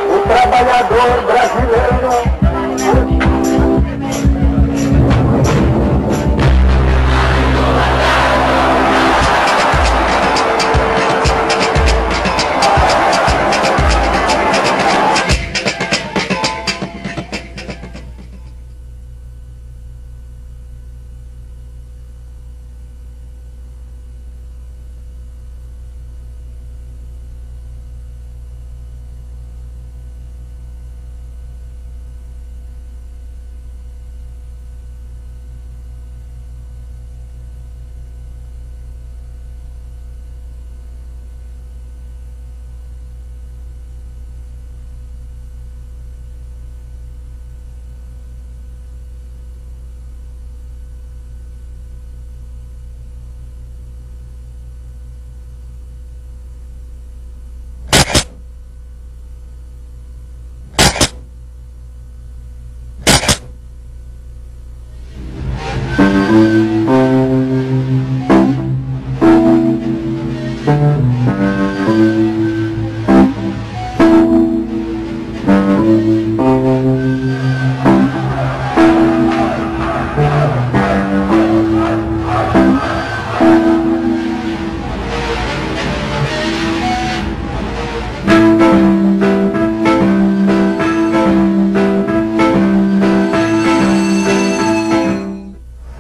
O trabalhador brasileiro.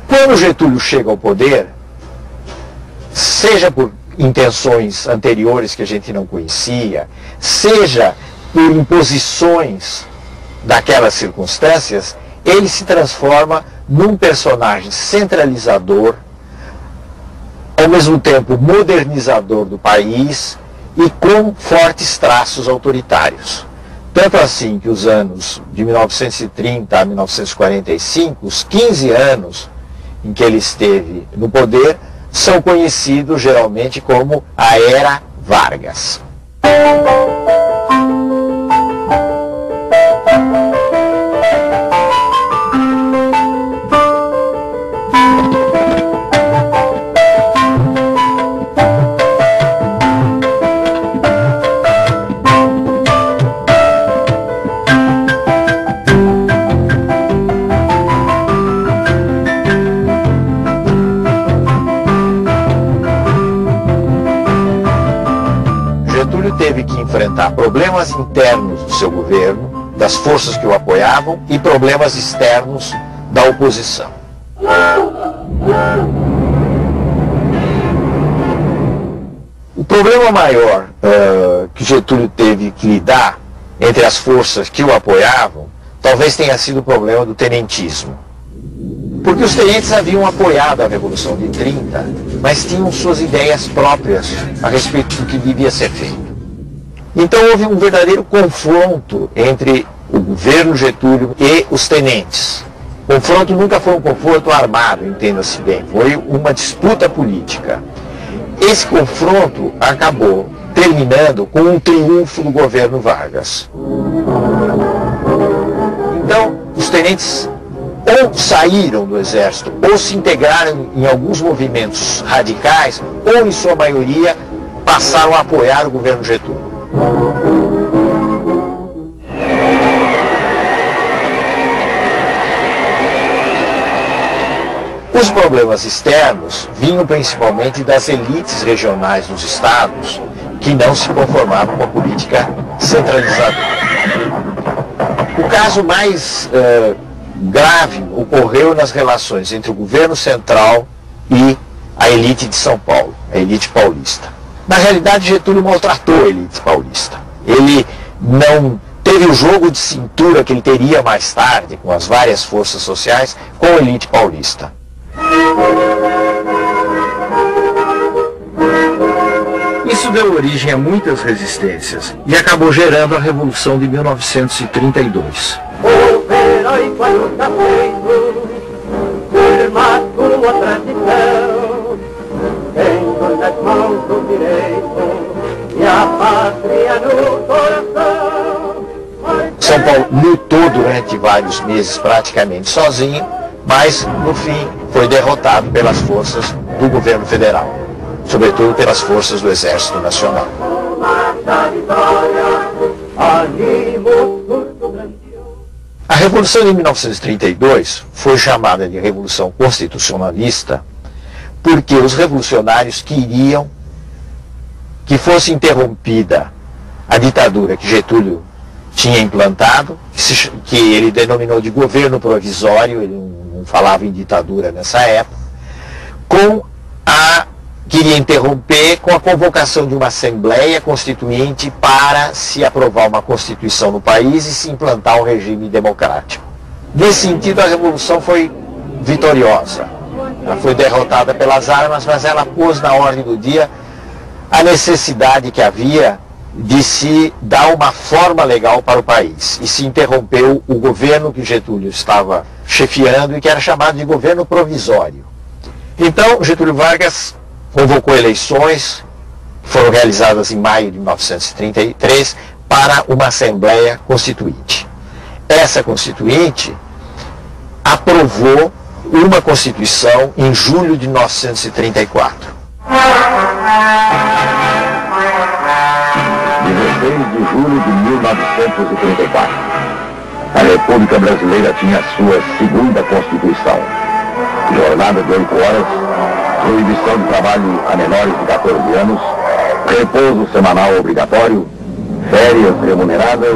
Quando Getúlio chega ao poder, seja por intenções anteriores que a gente não conhecia, seja por imposições daquelas circunstâncias, ele se transforma num personagem centralizador, ao mesmo tempo modernizador do país e com fortes traços autoritários. Tanto assim que os anos de 1930 a 1945, os 15 anos em que ele esteve no poder, são conhecidos geralmente como a Era Vargas. Teve que enfrentar problemas internos do seu governo, das forças que o apoiavam, e problemas externos da oposição. O problema maior que Getúlio teve que lidar entre as forças que o apoiavam, talvez tenha sido o problema do tenentismo. Porque os tenentes haviam apoiado a Revolução de 30, mas tinham suas ideias próprias a respeito do que devia ser feito. Então houve um verdadeiro confronto entre o governo Getúlio e os tenentes. O confronto nunca foi um confronto armado, entenda-se bem, foi uma disputa política. Esse confronto acabou terminando com um triunfo do governo Vargas. Então, os tenentes ou saíram do exército, ou se integraram em alguns movimentos radicais, ou em sua maioria passaram a apoiar o governo Getúlio. Os problemas externos vinham principalmente das elites regionais dos estados, que não se conformavam com a política centralizadora. O caso mais grave ocorreu nas relações entre o governo central e a elite de São Paulo, a elite paulista. Na realidade, Getúlio maltratou a elite paulista. Ele não teve o jogo de cintura que ele teria mais tarde, com as várias forças sociais, com a elite paulista. Isso deu origem a muitas resistências e acabou gerando a Revolução de 1932. O heróico alutamento, firma sua tradição, tendo nas mãos o direito e a pátria no coração. São Paulo lutou durante vários meses praticamente sozinho, mas no fim foi derrotado pelas forças do governo federal, sobretudo pelas forças do Exército Nacional. A Revolução de 1932 foi chamada de Revolução Constitucionalista porque os revolucionários queriam que fosse interrompida a ditadura que Getúlio tinha implantado, que ele denominou de governo provisório, ele não falava em ditadura nessa época, queria interromper com a convocação de uma Assembleia Constituinte para se aprovar uma Constituição no país e se implantar um regime democrático. Nesse sentido, a Revolução foi vitoriosa. Ela foi derrotada pelas armas, mas ela pôs na ordem do dia a necessidade que havia de se dar uma forma legal para o país. E se interrompeu o governo que Getúlio estava chefiando e que era chamado de governo provisório. Então, Getúlio Vargas convocou eleições, que foram realizadas em maio de 1933, para uma Assembleia Constituinte. Essa Constituinte aprovou uma Constituição em julho de 1934. 16 de julho de 1934. A República Brasileira tinha sua segunda Constituição. Jornada de 8 horas, proibição de trabalho a menores de 14 anos, repouso semanal obrigatório, férias remuneradas,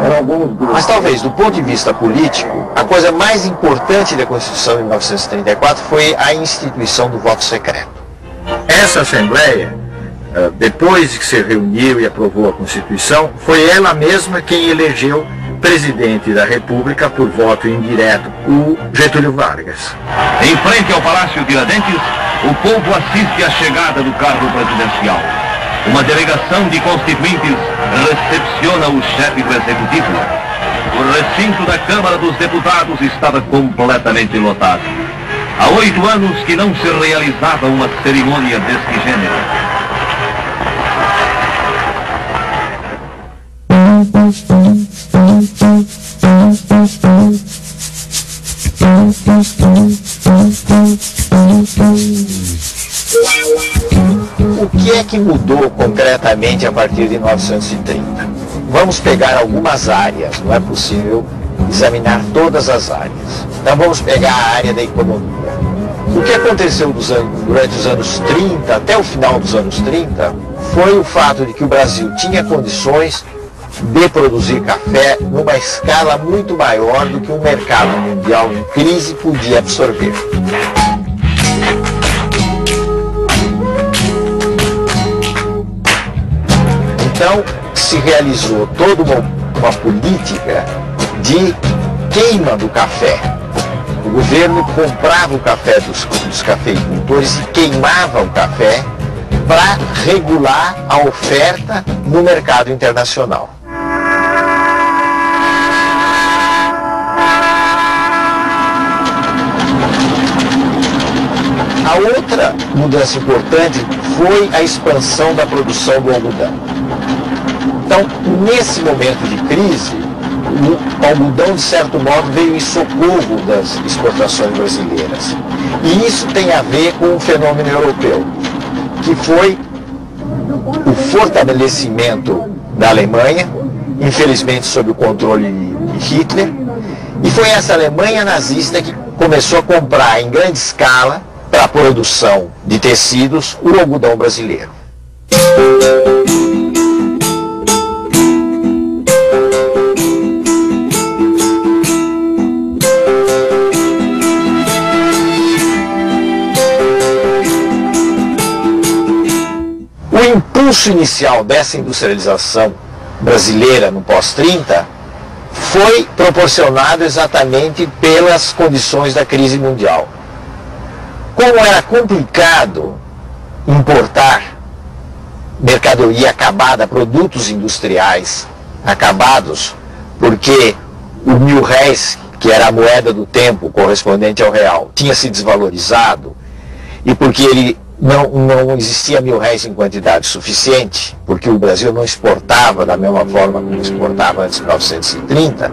eram alguns dos... Mas talvez, do ponto de vista político, a coisa mais importante da Constituição de 1934 foi a instituição do voto secreto. Essa Assembleia, depois que se reuniu e aprovou a Constituição, foi ela mesma quem elegeu presidente da República por voto indireto, o Getúlio Vargas. Em frente ao Palácio Tiradentes, o povo assiste à chegada do carro presidencial. Uma delegação de constituintes recepciona o chefe do Executivo. O recinto da Câmara dos Deputados estava completamente lotado. Há 8 anos que não se realizava uma cerimônia deste gênero. O que é que mudou concretamente a partir de 1930? Vamos pegar algumas áreas, não é possível examinar todas as áreas. Então vamos pegar a área da economia. O que aconteceu durante os anos 30, até o final dos anos 30, foi o fato de que o Brasil tinha condições de produzir café numa escala muito maior do que o mercado mundial em crise podia absorver. Então, se realizou toda uma política de queima do café. O governo comprava o café dos cafeicultores e queimava o café para regular a oferta no mercado internacional. A outra mudança importante foi a expansão da produção do algodão. Então, nesse momento de crise, o algodão, de certo modo, veio em socorro das exportações brasileiras. E isso tem a ver com um fenômeno europeu, que foi o fortalecimento da Alemanha, infelizmente sob o controle de Hitler, e foi essa Alemanha nazista que começou a comprar em grande escala, para a produção de tecidos, o algodão brasileiro. O impulso inicial dessa industrialização brasileira no pós-30 foi proporcionado exatamente pelas condições da crise mundial. Como era complicado importar mercadoria acabada, produtos industriais acabados, porque o R$1.000, que era a moeda do tempo correspondente ao real, tinha se desvalorizado, e porque não existia R$1.000 em quantidade suficiente, porque o Brasil não exportava da mesma forma como exportava antes de 1930,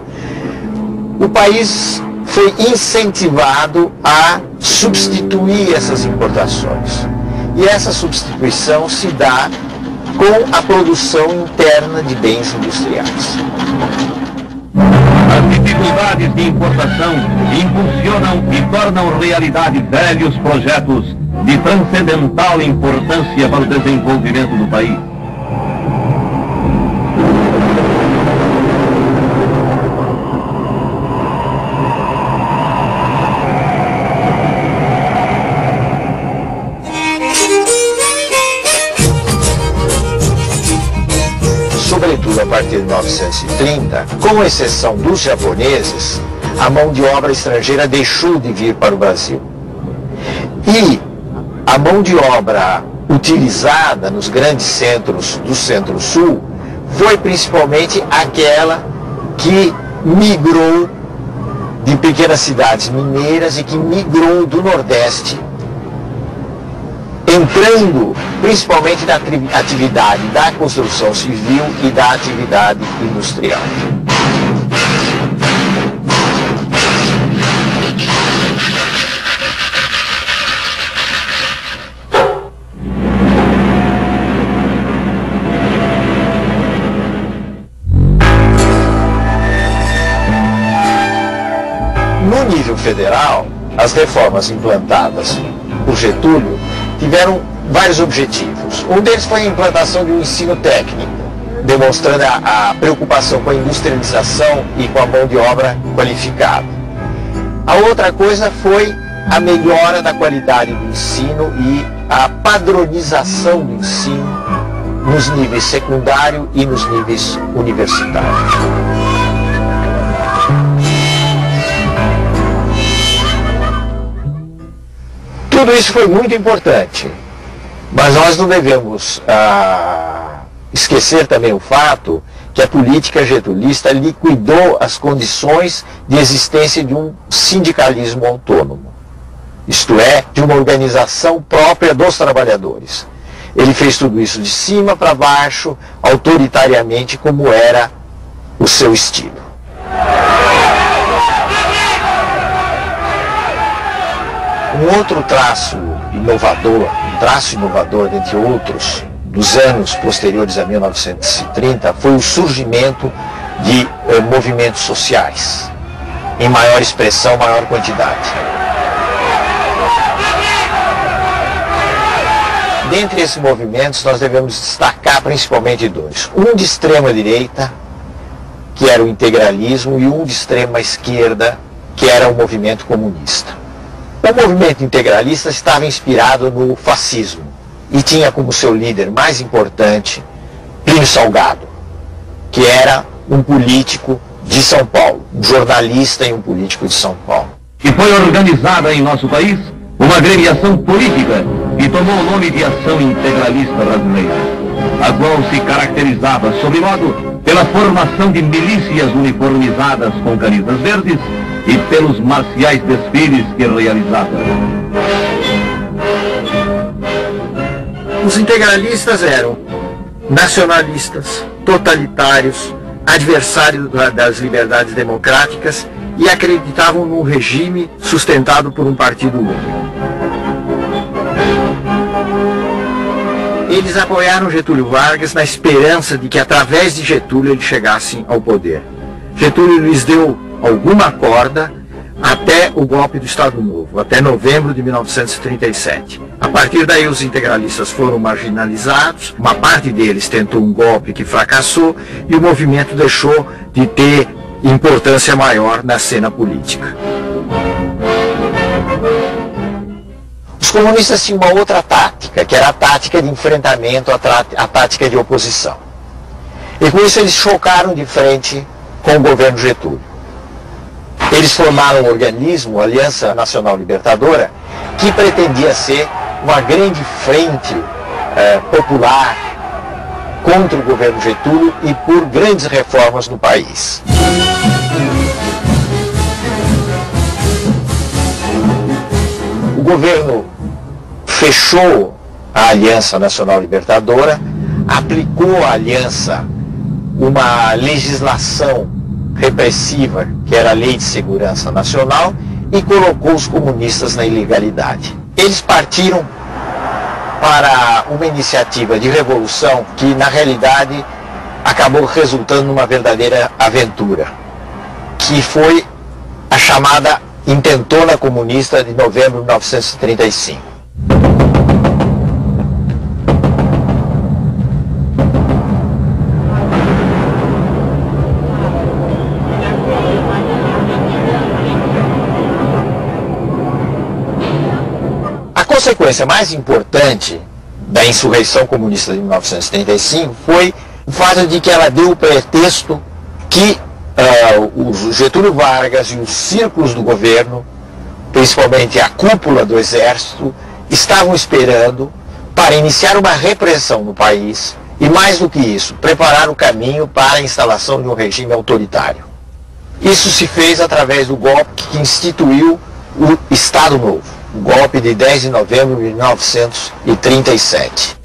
o país foi incentivado a substituir essas importações. E essa substituição se dá com a produção interna de bens industriais. As dificuldades de importação impulsionam e tornam realidade velhos projetos de transcendental importância para o desenvolvimento do país. Sobretudo a partir de 1930, com exceção dos japoneses, a mão de obra estrangeira deixou de vir para o Brasil. E a mão de obra utilizada nos grandes centros do Centro-Sul foi principalmente aquela que migrou de pequenas cidades mineiras e que migrou do Nordeste, entrando principalmente na atividade da construção civil e da atividade industrial. No nível federal, as reformas implantadas por Getúlio tiveram vários objetivos. Um deles foi a implantação de um ensino técnico, demonstrando a preocupação com a industrialização e com a mão de obra qualificada. A outra coisa foi a melhora da qualidade do ensino e a padronização do ensino nos níveis secundário e nos níveis universitários. Tudo isso foi muito importante, mas nós não devemos esquecer também o fato que a política getulista liquidou as condições de existência de um sindicalismo autônomo, isto é, de uma organização própria dos trabalhadores. Ele fez tudo isso de cima para baixo, autoritariamente, como era o seu estilo. Um outro traço inovador, dentre outros, dos anos posteriores a 1930, foi o surgimento de movimentos sociais, em maior expressão, maior quantidade. Dentre esses movimentos, nós devemos destacar principalmente dois. Um de extrema direita, que era o integralismo, e um de extrema esquerda, que era o movimento comunista. O movimento integralista estava inspirado no fascismo e tinha como seu líder mais importante Plínio Salgado, que era um político de São Paulo, um jornalista e um político de São Paulo. E foi organizada em nosso país uma agremiação política que tomou o nome de Ação Integralista Brasileira, a qual se caracterizava, sobremodo, pela formação de milícias uniformizadas com camisas verdes e pelos marciais desfiles que realizava. Os integralistas eram nacionalistas, totalitários, adversários das liberdades democráticas e acreditavam num regime sustentado por um partido único. Eles apoiaram Getúlio Vargas na esperança de que através de Getúlio eles chegassem ao poder. Getúlio lhes deu alguma corda até o golpe do Estado Novo, até novembro de 1937. A partir daí os integralistas foram marginalizados, uma parte deles tentou um golpe que fracassou e o movimento deixou de ter importância maior na cena política. Os comunistas tinham uma outra tática, que era a tática de enfrentamento, a tática de oposição. E com isso eles chocaram de frente com o governo Getúlio. Eles formaram um organismo, a Aliança Nacional Libertadora, que pretendia ser uma grande frente popular contra o governo Getúlio e por grandes reformas no país. O governo fechou a Aliança Nacional Libertadora, aplicou à aliança uma legislação repressiva, que era a Lei de Segurança Nacional, e colocou os comunistas na ilegalidade. Eles partiram para uma iniciativa de revolução que, na realidade, acabou resultando numa verdadeira aventura, que foi a chamada Intentona Comunista de novembro de 1935. A consequência mais importante da insurreição comunista de 1935 foi o fato de que ela deu o pretexto que o Getúlio Vargas e os círculos do governo, principalmente a cúpula do exército, estavam esperando para iniciar uma repressão no país e, mais do que isso, preparar o caminho para a instalação de um regime autoritário. Isso se fez através do golpe que instituiu o Estado Novo, o golpe de 10 de novembro de 1937.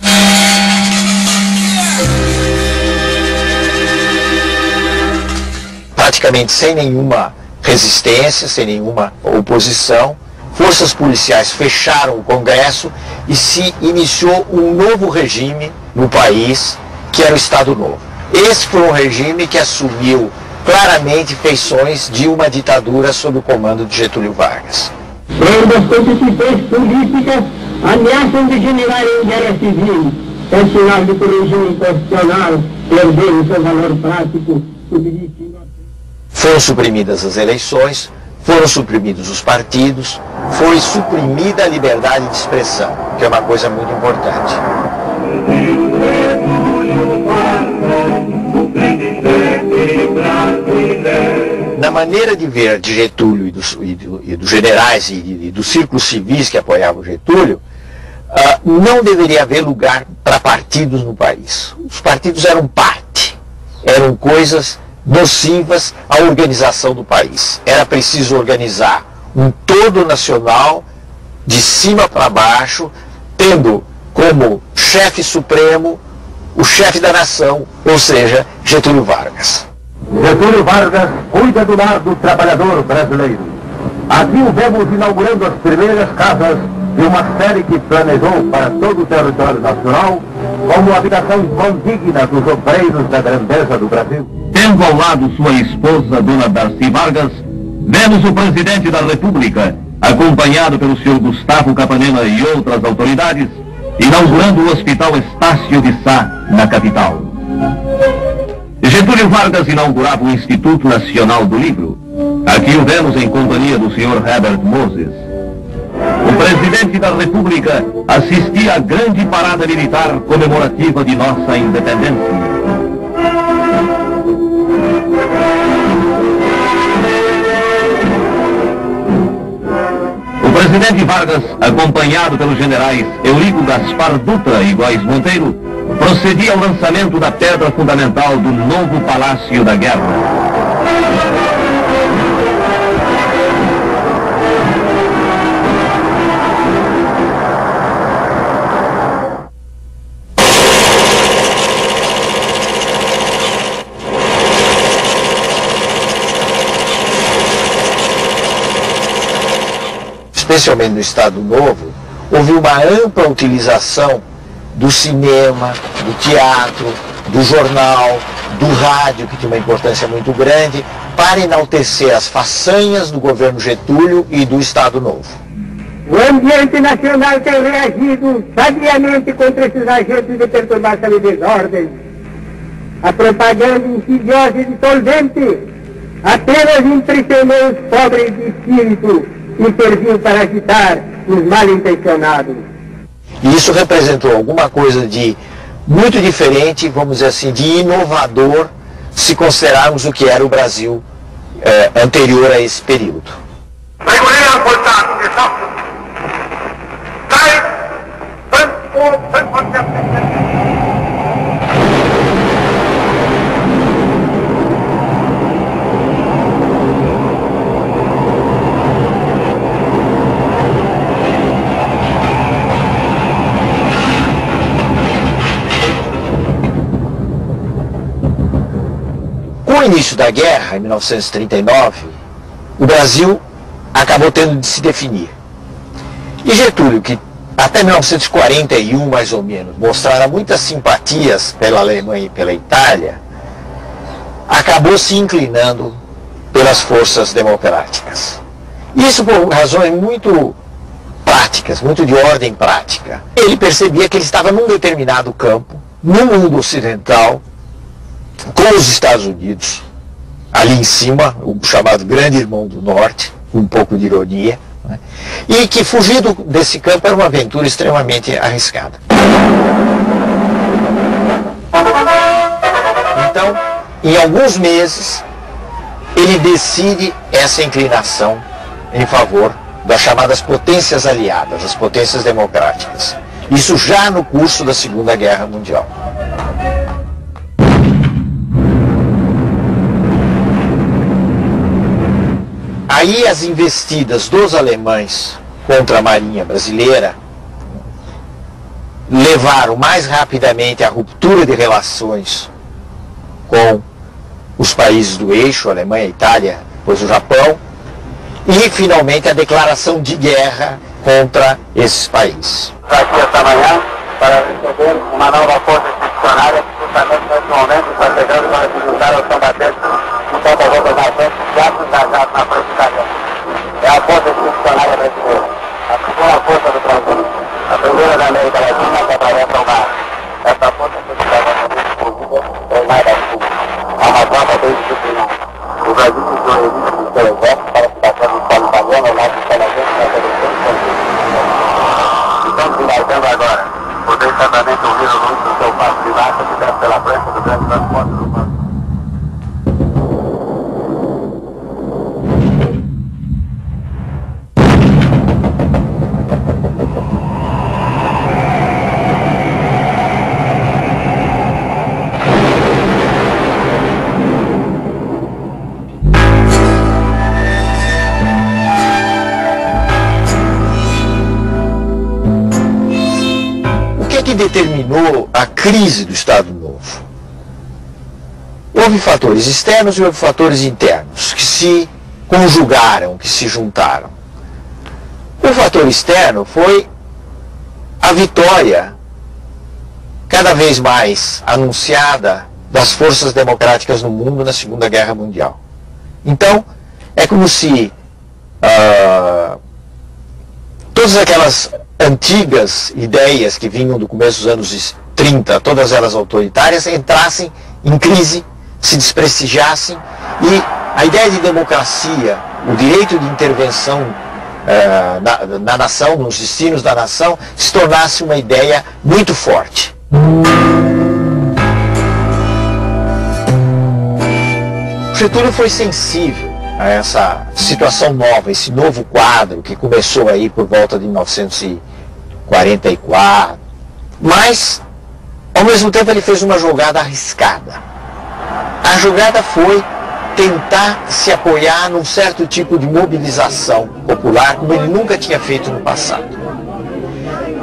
Praticamente sem nenhuma resistência, sem nenhuma oposição, forças policiais fecharam o Congresso e se iniciou um novo regime no país, que era o Estado Novo. Esse foi um regime que assumiu claramente feições de uma ditadura sob o comando de Getúlio Vargas. Quando as constituições políticas ameaçam degenerar em guerra civil, é sinal de que o regime constitucional perdeu seu valor prático subjetivo. Foram suprimidas as eleições, foram suprimidos os partidos, foi suprimida a liberdade de expressão, que é uma coisa muito importante. Na maneira de ver de Getúlio e dos generais e dos círculos civis que apoiavam Getúlio, não deveria haver lugar para partidos no país. Os partidos eram parte, eram coisas nocivas à organização do país. Era preciso organizar um todo nacional, de cima para baixo, tendo como chefe supremo o chefe da nação, ou seja, Getúlio Vargas. Getúlio Vargas cuida do lado trabalhador brasileiro. Aqui o vemos inaugurando as primeiras casas de uma série que planejou para todo o território nacional como habitação condigna dos obreiros da grandeza do Brasil. Tendo ao lado sua esposa, Dona Darcy Vargas, vemos o presidente da República, acompanhado pelo senhor Gustavo Capanema e outras autoridades, inaugurando o Hospital Estácio de Sá, na capital. Getúlio Vargas inaugurava o Instituto Nacional do Livro. Aqui o vemos em companhia do senhor Herbert Moses. O presidente da República assistia à grande parada militar comemorativa de nossa independência. O presidente Vargas, acompanhado pelos generais Eurico Gaspar Dutra e Góes Monteiro, procedia ao lançamento da pedra fundamental do novo Palácio da Guerra. Especialmente no Estado Novo, houve uma ampla utilização do cinema, do teatro, do jornal, do rádio, que tinha uma importância muito grande, para enaltecer as façanhas do governo Getúlio e do Estado Novo. O ambiente nacional tem reagido sabiamente contra esses agentes de perturbação e desordem. A propaganda insidiosa e dissolvente apenas impressionou os pobres de espírito e serviu para agitar os mal-intencionados. E isso representou alguma coisa de muito diferente, vamos dizer assim, de inovador, se considerarmos o que era o Brasil anterior a esse período. Com o início da guerra, em 1939, o Brasil acabou tendo de se definir. E Getúlio, que até 1941, mais ou menos, mostrara muitas simpatias pela Alemanha e pela Itália, acabou se inclinando pelas forças democráticas. Isso por razões muito práticas, muito de ordem prática. Ele percebia que ele estava num determinado campo, no mundo ocidental, com os Estados Unidos, ali em cima, o chamado Grande Irmão do Norte, com um pouco de ironia, né? E que fugir desse campo era uma aventura extremamente arriscada. Então, em alguns meses, ele decide essa inclinação em favor das chamadas potências aliadas, as potências democráticas. Isso já no curso da Segunda Guerra Mundial. Aí as investidas dos alemães contra a Marinha brasileira levaram mais rapidamente à ruptura de relações com os países do eixo, Alemanha, Itália, depois o Japão, e finalmente a declaração de guerra contra esses países. Aqui esta manhã para receber uma nova força expedicionária que justamente nesse momento está chegando para se juntar aos combatentes de tantas outras nações já se engajaram na frente da guerra. É a força expedicionária brasileira, a segunda força do Brasil, a primeira da América Latina que atravessa o mar. Essa força expedicionária treinada aqui, é uma tropa bem disciplinada. O Brasil se reuniu com o seu exército para se passar no solo italiano, o nosso inteligente na seleção de estamos embarcando agora. Poder certamente ouvir o luz do seu passo de marcha que desce pela frente do grande transporte do mundo. Que determinou a crise do Estado Novo? Houve fatores externos e houve fatores internos que se conjugaram, que se juntaram. O fator externo foi a vitória cada vez mais anunciada das forças democráticas no mundo na Segunda Guerra Mundial. Então, é como se todas aquelas antigas ideias que vinham do começo dos anos 30, todas elas autoritárias, entrassem em crise, se desprestigiassem, e a ideia de democracia, o direito de intervenção na nação, nos destinos da nação, se tornasse uma ideia muito forte. Getúlio foi sensível a essa situação nova, esse novo quadro que começou aí por volta de 1944, mas ao mesmo tempo ele fez uma jogada arriscada. A jogada foi tentar se apoiar num certo tipo de mobilização popular como ele nunca tinha feito no passado.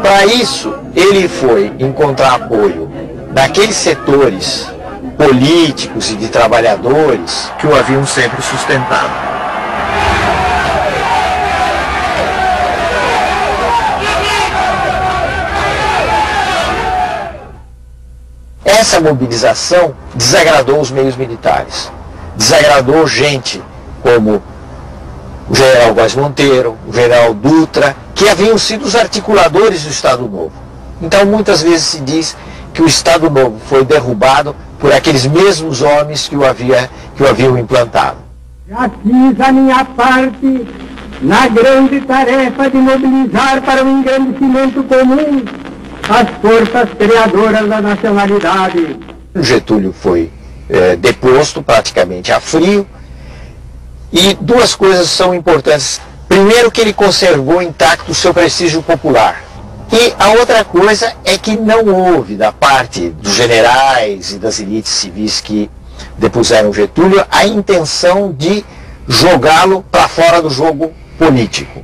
Para isso, ele foi encontrar apoio naqueles setores políticos e de trabalhadores que o haviam sempre sustentado. Essa mobilização desagradou os meios militares, desagradou gente como o general Góes Monteiro, o general Dutra, que haviam sido os articuladores do Estado Novo. Então muitas vezes se diz que o Estado Novo foi derrubado por aqueles mesmos homens que o haviam implantado. Já fiz a minha parte na grande tarefa de mobilizar para o engrandecimento comum as forças criadoras da nacionalidade. Getúlio foi deposto praticamente a frio, e duas coisas são importantes. Primeiro, que ele conservou intacto o seu prestígio popular. E a outra coisa é que não houve, da parte dos generais e das elites civis que depuseram Getúlio, a intenção de jogá-lo para fora do jogo político.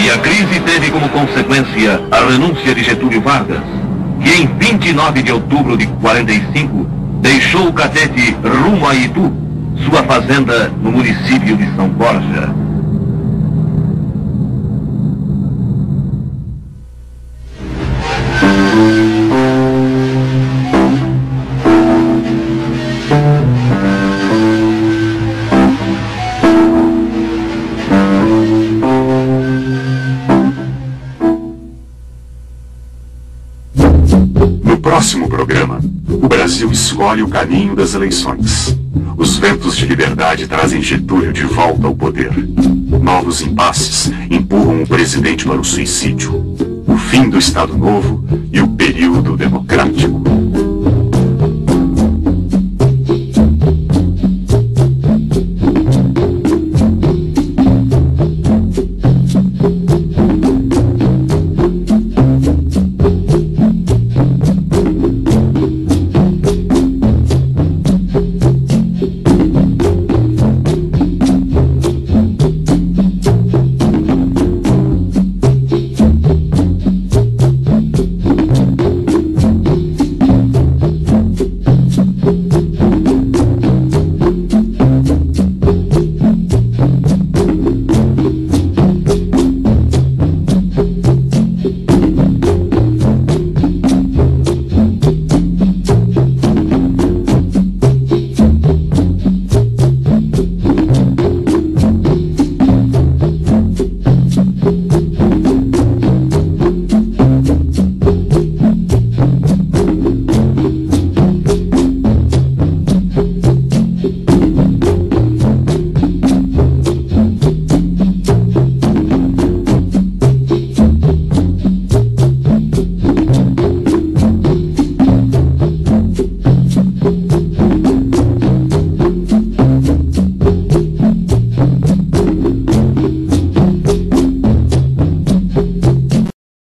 E a crise teve como consequência a renúncia de Getúlio Vargas, que em 29 de outubro de 45 deixou o catete rumo a Itu, sua fazenda no município de São Borja. No próximo programa, o Brasil escolhe o caminho das eleições. Os ventos de liberdade trazem Getúlio de volta ao poder. Novos impasses empurram o presidente para o suicídio. O fim do Estado Novo e o período democrático.